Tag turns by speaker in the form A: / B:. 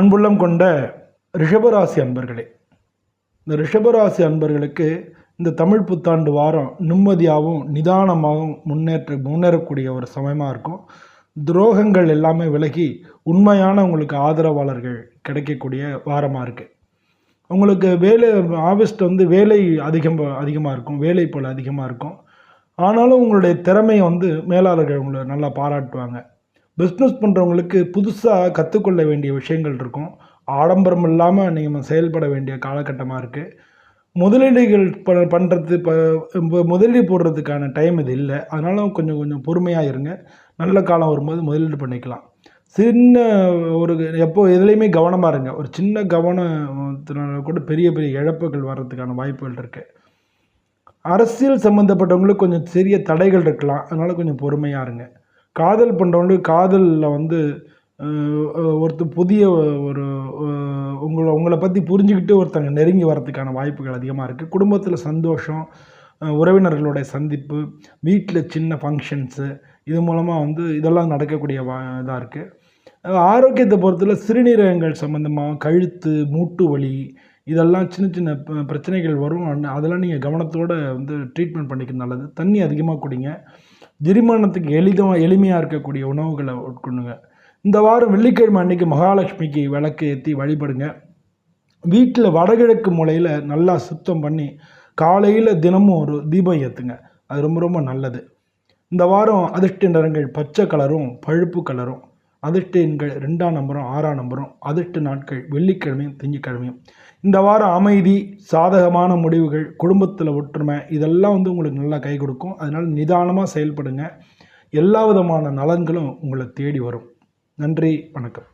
A: அன்புள்ளம் கொண்ட ரிஷபராசி அன்பர்களே, இந்த ரிஷபராசி அன்பர்களுக்கு இந்த தமிழ் புத்தாண்டு வாரம் நிம்மதியாகவும் நிதானமாகவும் முன்னேறக்கூடிய ஒரு சமயமாக இருக்கும். துரோகங்கள் எல்லாமே விலகி உண்மையான உங்களுக்கு ஆதரவாளர்கள் கிடைக்கக்கூடிய வாரமாக இருக்குது. உங்களுக்கு ஆஃபீஸ்ட்டு வேலை அதிகமாக இருக்கும், வேலை போல் அதிகமாக இருக்கும். ஆனாலும் உங்களுடைய திறமையை மேலாளர்கள் உங்களை நல்லா பாராட்டுவாங்க. பிஸ்னஸ் பண்ணுறவங்களுக்கு புதுசாக கற்றுக்கொள்ள வேண்டிய விஷயங்கள் இருக்கும். ஆடம்பரம் இல்லாமல் நீங்கள் செயல்பட வேண்டிய காலகட்டமாக இருக்குது. முதலீடுகள் பண்ணுறது முதலீடு போடுறதுக்கான டைம் இது இல்லை. அதனால் கொஞ்சம் பொறுமையாக இருங்க. நல்ல காலம் வரும்போது முதலீடு பண்ணிக்கலாம். எப்போ எதுலேயுமே கவனமாக இருங்க. ஒரு சின்ன கவனத்தினால கூட பெரிய இழப்புகள் வர்றதுக்கான வாய்ப்புகள் இருக்குது. அரசியல் சம்மந்தப்பட்டவங்களுக்கு கொஞ்சம் சிறிய தடைகள் இருக்கலாம். அதனால் கொஞ்சம் பொறுமையாக இருங்க. காதல் பண்ணுறவங்களுக்கு காதலில் ஒருத்தர் புதிய ஒரு உங்களை பற்றி புரிஞ்சுக்கிட்டு ஒருத்தங்க நெருங்கி வரதுக்கான வாய்ப்புகள் அதிகமாக இருக்குது. குடும்பத்தில் சந்தோஷம், உறவினர்களுடைய சந்திப்பு, வீட்டில் சின்ன ஃபங்க்ஷன்ஸு, இது மூலமாக இதெல்லாம் நடக்கக்கூடிய இதாக இருக்குது. ஆரோக்கியத்தை பொறுத்தவரை சிறுநீரகங்கள் சம்மந்தமாக கழுத்து, மூட்டு வலி, இதெல்லாம் சின்ன பிரச்சனைகள் வரும். அதெல்லாம் நீங்கள் கவனத்தோடு ட்ரீட்மெண்ட் பண்ணிக்கிறது நல்லது. தண்ணி அதிகமாக குடிங்க. ஜெரிமானத்துக்கு எளிமையாக இருக்கக்கூடிய உணவுகளை உட்கொள்ளுங்க. இந்த வாரம் வெள்ளிக்கிழமை அன்றைக்கி மகாலட்சுமிக்கு விளக்கு ஏற்றி வழிபடுங்க. வீட்டில் வடகிழக்கு மூலையில் நல்லா சுத்தம் பண்ணி காலையில் தினமும் ஒரு தீபம் ஏற்றுங்க. அது ரொம்ப ரொம்ப நல்லது. இந்த வாரம் அதிர்ஷ்ட நிறங்கள் பச்சை கலரும் பழுப்பு கலரும். அதிர்ஷ்ட எண்கள் 2ஆம் நம்பரும் 6ஆம் நம்பரும். அதிர்ஷ்ட நாட்கள் வெள்ளிக்கிழமையும் திங்கக்கிழமையும். இந்த வாரம் அமைதி, சாதகமான முடிவுகள், குடும்பத்தில் ஒற்றுமை, இதெல்லாம் உங்களுக்கு நல்லா கை கொடுக்கும். அதனால் நிதானமாக செயல்படுங்க. எல்லா விதமான நலன்களும் உங்களை தேடி வரும். நன்றி, வணக்கம்.